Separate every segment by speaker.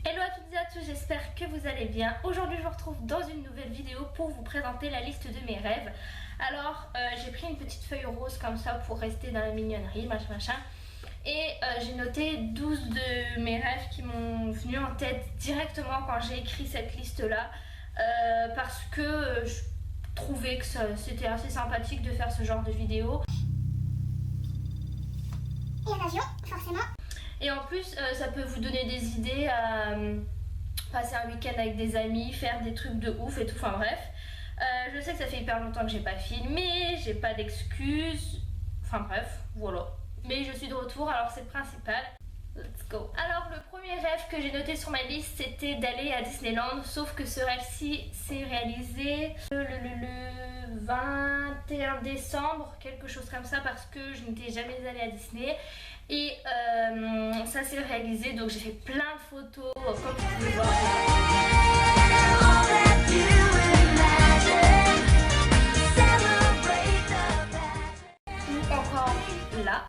Speaker 1: Hello à toutes et à tous, j'espère que vous allez bien. Aujourd'hui je vous retrouve dans une nouvelle vidéo pour vous présenter la liste de mes rêves. Alors j'ai pris une petite feuille rose comme ça pour rester dans la mignonnerie, machin. Et j'ai noté 12 de mes rêves qui m'ont venu en tête directement quand j'ai écrit cette liste là. Parce que je trouvais que c'était assez sympathique de faire ce genre de vidéo.
Speaker 2: Et en avion, forcément.
Speaker 1: Et en plus, ça peut vous donner des idées à passer un week-end avec des amis, faire des trucs de ouf et tout, enfin bref. Je sais que ça fait hyper longtemps que j'ai pas filmé, j'ai pas d'excuses, enfin bref, voilà. Mais je suis de retour, alors c'est le principal. Let's go. Alors le premier rêve que j'ai noté sur ma liste, c'était d'aller à Disneyland, sauf que ce rêve-ci s'est réalisé le 21 décembre, quelque chose comme ça, parce que je n'étais jamais allée à Disney. Et ça s'est réalisé, donc j'ai fait plein de photos, comme vous pouvez voir. Ou encore là.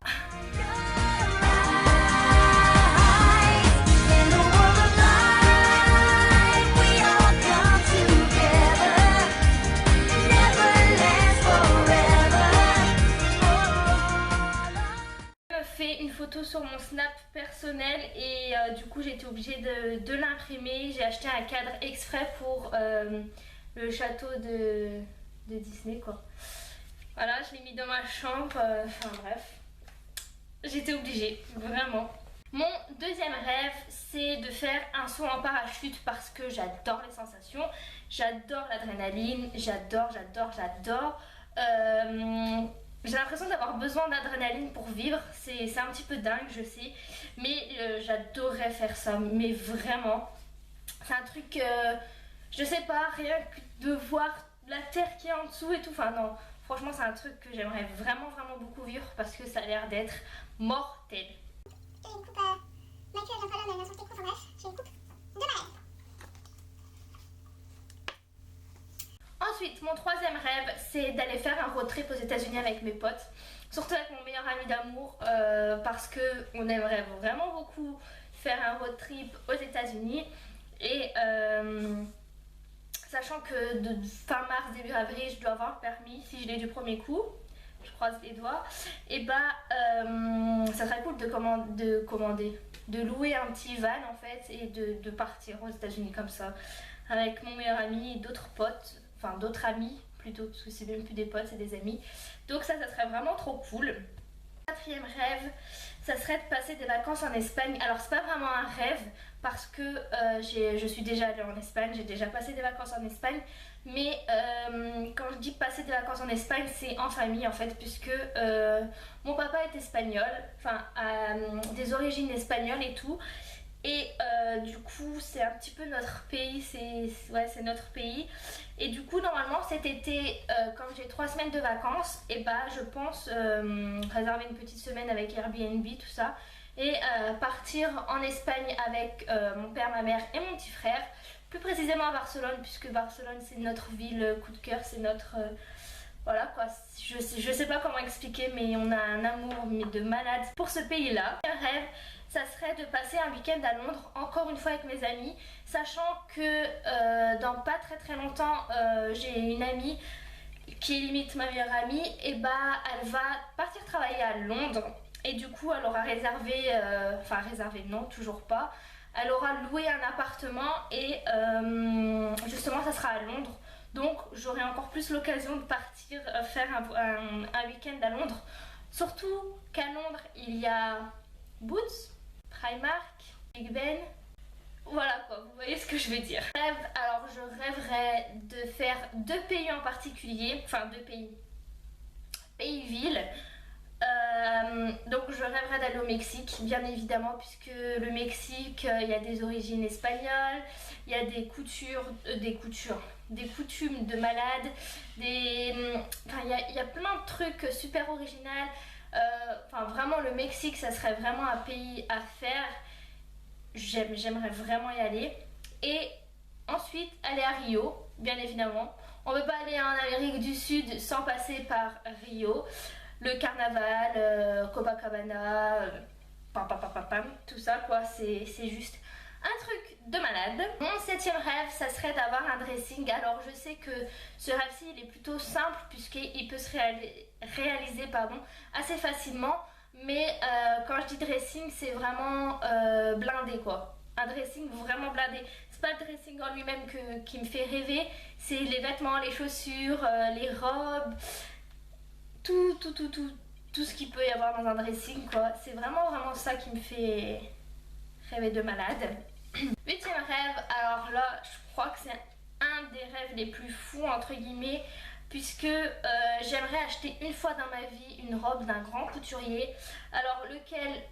Speaker 1: Une photo sur mon snap personnel et du coup j'ai été obligée de l'imprimer. J'ai acheté un cadre exprès pour le château de Disney quoi. Voilà, je l'ai mis dans ma chambre, enfin bref, j'étais obligée, vraiment. Mon deuxième rêve, c'est de faire un saut en parachute parce que j'adore les sensations, j'adore l'adrénaline, j'adore. J'ai l'impression d'avoir besoin d'adrénaline pour vivre, c'est un petit peu dingue, je sais, mais j'adorerais faire ça, mais vraiment, c'est un truc, je sais pas, rien que de voir la terre qui est en dessous et tout, enfin non, franchement c'est un truc que j'aimerais vraiment beaucoup vivre parce que ça a l'air d'être mortel.
Speaker 2: J'ai une coupe, Michael Jordan, elle vient sortir quoi, enfin bref, j'ai une coupe de ma rêve.
Speaker 1: Ensuite, mon troisième rêve, c'est d'aller faire un road trip aux États-Unis avec mes potes, surtout avec mon meilleur ami d'amour, parce que on aimerait vraiment beaucoup faire un road trip aux États-Unis. Et sachant que de fin mars, début avril, je dois avoir le permis si je l'ai du premier coup, je croise les doigts. Et bah, ça serait cool de louer un petit van en fait et de partir aux États-Unis comme ça, avec mon meilleur ami et d'autres potes. Enfin d'autres amis plutôt, parce que c'est même plus des potes, c'est des amis. Donc ça serait vraiment trop cool. Quatrième rêve, ça serait de passer des vacances en Espagne. Alors c'est pas vraiment un rêve parce que je suis déjà allée en Espagne, j'ai déjà passé des vacances en Espagne. Mais quand je dis passer des vacances en Espagne, c'est en famille en fait, puisque mon papa est espagnol, enfin des origines espagnoles et tout. Et du coup c'est un petit peu notre pays, c'est notre pays. Et du coup normalement cet été, comme j'ai 3 semaines de vacances, et bah je pense réserver une petite semaine avec Airbnb, tout ça. Et partir en Espagne avec mon père, ma mère et mon petit frère. Plus précisément à Barcelone, puisque Barcelone c'est notre ville coup de cœur, c'est notre... voilà quoi, je sais pas comment expliquer, mais on a un amour mais de malade pour ce pays-là. Un rêve, ça serait de passer un week-end à Londres, encore une fois avec mes amis, sachant que dans pas très longtemps, j'ai une amie qui est limite ma meilleure amie, et bah elle va partir travailler à Londres, et du coup elle aura réservé, enfin réservé non, toujours pas, elle aura loué un appartement, et justement ça sera à Londres. Donc j'aurai encore plus l'occasion de partir faire un week-end à Londres. Surtout qu'à Londres, il y a Boots, Primark, Big Ben. Voilà quoi, vous voyez ce que je veux dire. Alors je rêverais de faire 2 pays en particulier, enfin 2 pays, pays-villes. Donc je rêverais d'aller au Mexique, bien évidemment, puisque le Mexique, il y a des origines espagnoles, il y a des coutumes de malades, enfin il y a plein de trucs super originaux. Enfin vraiment le Mexique, ça serait vraiment un pays à faire. J'aimerais vraiment y aller. Et ensuite aller à Rio, bien évidemment. On ne peut pas aller en Amérique du Sud sans passer par Rio. Le carnaval, Copacabana, tout ça quoi, c'est juste un truc de malade. Mon 7e rêve, ça serait d'avoir un dressing. Alors je sais que ce rêve-ci il est plutôt simple puisqu'il peut se réaliser assez facilement. Mais quand je dis dressing, c'est vraiment blindé quoi. Un dressing vraiment blindé. C'est pas le dressing en lui-même qui me fait rêver, c'est les vêtements, les chaussures, les robes, tout ce qu'il peut y avoir dans un dressing quoi. C'est vraiment ça qui me fait rêver de malade. 8e rêve, alors là je crois que c'est un des rêves les plus fous entre guillemets, puisque j'aimerais acheter une fois dans ma vie une robe d'un grand couturier. Alors lequel?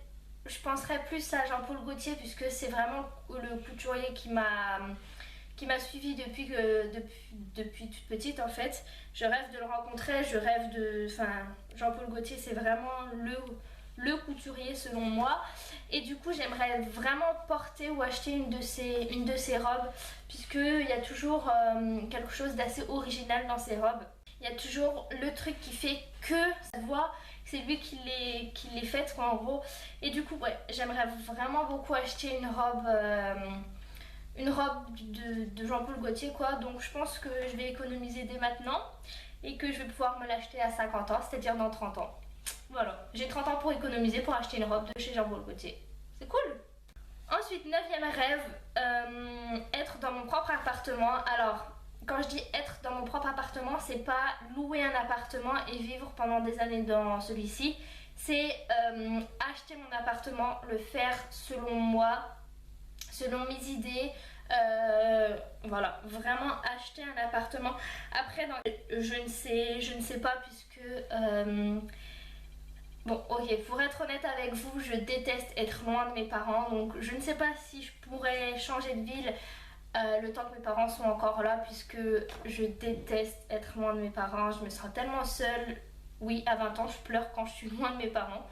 Speaker 1: Je penserais plus à Jean-Paul Gaultier, puisque c'est vraiment le couturier qui m'a suivi depuis toute petite en fait. Je rêve de le rencontrer, Jean-Paul Gaultier c'est vraiment le couturier selon moi. Et du coup j'aimerais vraiment porter ou acheter une de ces robes, puisqu'il y a toujours quelque chose d'assez original dans ces robes. Il y a toujours le truc qui fait que ça se voit, c'est lui qui les fait quoi, en gros. Et du coup ouais, j'aimerais vraiment beaucoup acheter une robe de Jean-Paul Gaultier quoi. Donc je pense que je vais économiser dès maintenant et que je vais pouvoir me l'acheter à 50 ans, c'est-à-dire dans 30 ans. Voilà, j'ai 30 ans pour économiser pour acheter une robe de chez Jean-Paul Gaultier. C'est cool. Ensuite, 9e rêve, être dans mon propre appartement. Alors, quand je dis être dans mon propre appartement, c'est pas louer un appartement et vivre pendant des années dans celui-ci. C'est acheter mon appartement, le faire selon moi, selon mes idées. Voilà, vraiment acheter un appartement. Après, je ne sais pas puisque... Bon, ok, pour être honnête avec vous, je déteste être loin de mes parents, donc je ne sais pas si je pourrais changer de ville le temps que mes parents sont encore là, puisque je déteste être loin de mes parents. Je me sens tellement seule. Oui, à 20 ans, je pleure quand je suis loin de mes parents.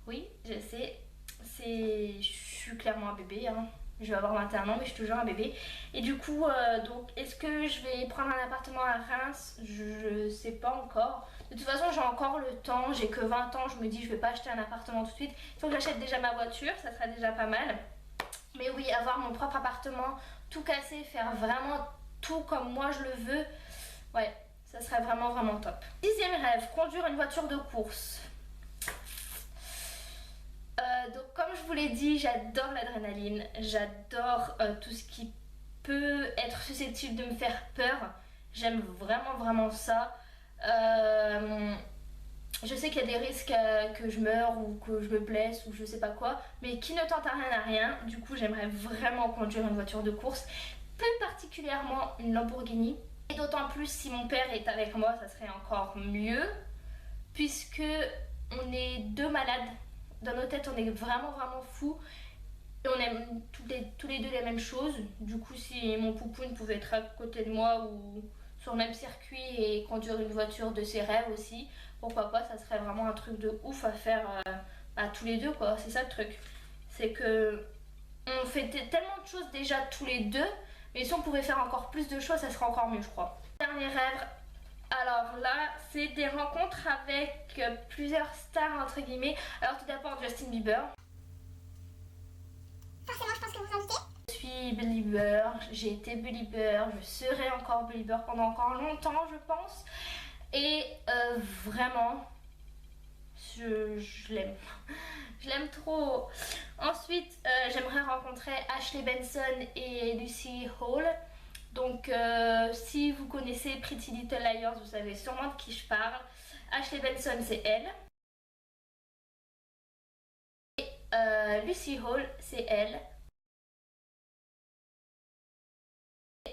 Speaker 1: Oui, je sais, je suis clairement un bébé, hein. Je vais avoir 21 ans, mais je suis toujours un bébé. Et du coup, donc, est-ce que je vais prendre un appartement à Reims? Je sais pas encore. De toute façon, j'ai encore le temps, j'ai que 20 ans, je me dis je vais pas acheter un appartement tout de suite. Il faut que j'achète déjà ma voiture, ça serait déjà pas mal. Mais oui, avoir mon propre appartement, tout casser, faire vraiment tout comme moi je le veux, ouais, ça serait vraiment top. 10e rêve, conduire une voiture de course. Donc comme je vous l'ai dit, j'adore l'adrénaline, j'adore tout ce qui peut être susceptible de me faire peur. J'aime vraiment ça. Je sais qu'il y a des risques que je meure ou que je me blesse ou je sais pas quoi, mais qui ne tente à rien à rien. Du coup j'aimerais vraiment conduire une voiture de course, plus particulièrement une Lamborghini. Et d'autant plus si mon père est avec moi, ça serait encore mieux, puisque on est deux malades. Dans nos têtes on est vraiment fous. Et on aime tous les deux les mêmes choses. Du coup si mon poupoune pouvait être à côté de moi ou sur le même circuit et conduire une voiture de ses rêves aussi, pourquoi pas, ça serait vraiment un truc de ouf à faire à tous les deux quoi. C'est ça le truc, c'est que on fait tellement de choses déjà tous les deux, mais si on pouvait faire encore plus de choses, ça serait encore mieux je crois. Dernier rêve, alors là c'est des rencontres avec plusieurs stars entre guillemets. Alors tout d'abord Justin Bieber.
Speaker 2: Forcément, je pense que vous vous en doutez.
Speaker 1: Je suis Belieber, j'ai été Belieber, je serai encore Belieber pendant encore longtemps je pense. Et vraiment, je l'aime. Je l'aime trop. Ensuite, j'aimerais rencontrer Ashley Benson et Lucy Hall. Donc, si vous connaissez Pretty Little Liars, vous savez sûrement de qui je parle. Ashley Benson, c'est elle. Et Lucy Hall, c'est elle.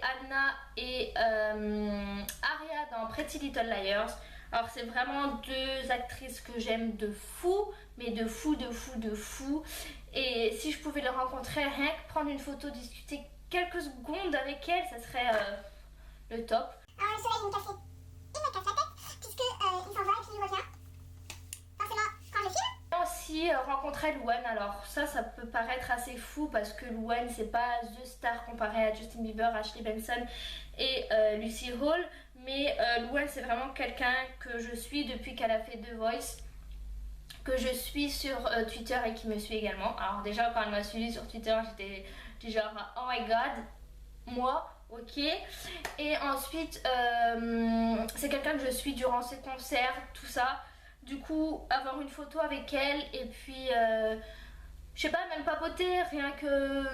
Speaker 1: Anna et Aria dans Pretty Little Liars. Alors c'est vraiment deux actrices que j'aime de fou, mais de fou. Et si je pouvais les rencontrer, rien que prendre une photo, discuter quelques secondes avec elles, ça serait le top.
Speaker 2: Alors le soleil il me casse la tête, puisque il s'en va et puis il revient. Forcément, quand je filme.
Speaker 1: Aussi rencontrer Luan. Alors ça peut paraître assez fou parce que Luan c'est pas the star comparé à Justin Bieber, Ashley Benson et Lucy Hall, mais Luan c'est vraiment quelqu'un que je suis depuis qu'elle a fait The Voice, que je suis sur Twitter et qui me suit également. Alors déjà quand elle m'a suivi sur Twitter du genre oh my god, moi, ok. Et ensuite, c'est quelqu'un que je suis durant ses concerts, tout ça. Du coup, avoir une photo avec elle et puis, je sais pas, même papoter, rien que...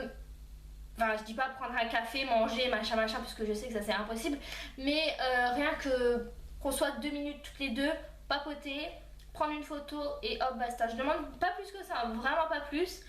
Speaker 1: Enfin, je dis pas prendre un café, manger, machin, machin, parce que je sais que ça c'est impossible. Mais rien que qu'on soit 2 minutes toutes les deux, papoter, prendre une photo et hop, basta. Je demande pas plus que ça, vraiment pas plus.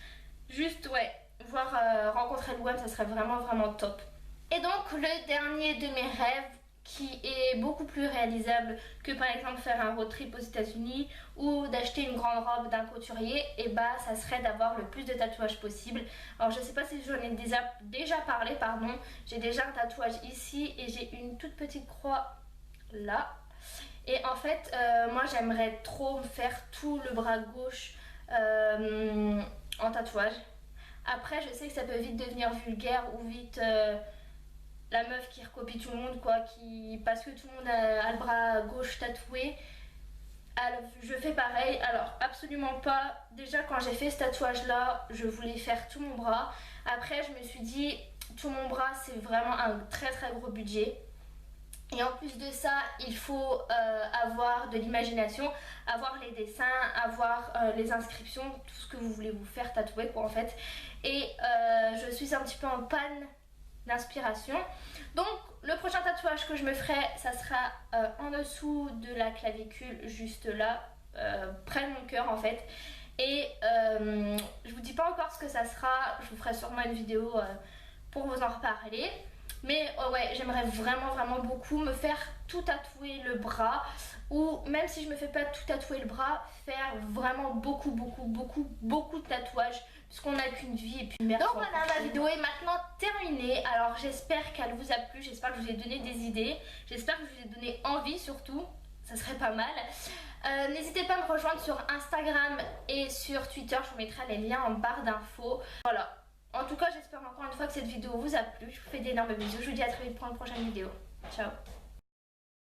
Speaker 1: Juste, ouais, voir rencontrer Louane, ça serait vraiment, vraiment top. Et donc, le dernier de mes rêves, qui est beaucoup plus réalisable que par exemple faire un road trip aux États-Unis ou d'acheter une grande robe d'un couturier, et bah ça serait d'avoir le plus de tatouages possible. Alors je sais pas si j'en ai déjà parlé, pardon. J'ai déjà un tatouage ici et j'ai une toute petite croix là. Et en fait, moi j'aimerais trop faire tout le bras gauche en tatouage. Après, je sais que ça peut vite devenir vulgaire ou vite la meuf qui recopie tout le monde, quoi, parce que tout le monde a le bras gauche tatoué. Alors, je fais pareil. Alors, absolument pas. Déjà, quand j'ai fait ce tatouage-là, je voulais faire tout mon bras. Après, je me suis dit, tout mon bras, c'est vraiment un très très gros budget. Et en plus de ça, il faut avoir de l'imagination, avoir les dessins, avoir les inscriptions, tout ce que vous voulez vous faire tatouer, quoi, en fait. Et je suis un petit peu en panne d'inspiration. Donc, le prochain tatouage que je me ferai, ça sera en dessous de la clavicule, juste là, près de mon cœur, en fait. Et je vous dis pas encore ce que ça sera, je vous ferai sûrement une vidéo pour vous en reparler. Mais ouais, j'aimerais vraiment vraiment beaucoup me faire tout tatouer le bras, ou même si je me fais pas tout tatouer le bras, faire vraiment beaucoup de tatouages, puisqu'on n'a qu'une vie. Et puis merci. Donc voilà, ma vidéo est maintenant terminée. Alors j'espère qu'elle vous a plu, j'espère que je vous ai donné des idées, j'espère que je vous ai donné envie surtout, ça serait pas mal. N'hésitez pas à me rejoindre sur Instagram et sur Twitter, je vous mettrai les liens en barre d'infos. Voilà. En tout cas, j'espère encore une fois que cette vidéo vous a plu. Je vous fais d'énormes bisous. Je vous dis à très vite pour une prochaine vidéo. Ciao.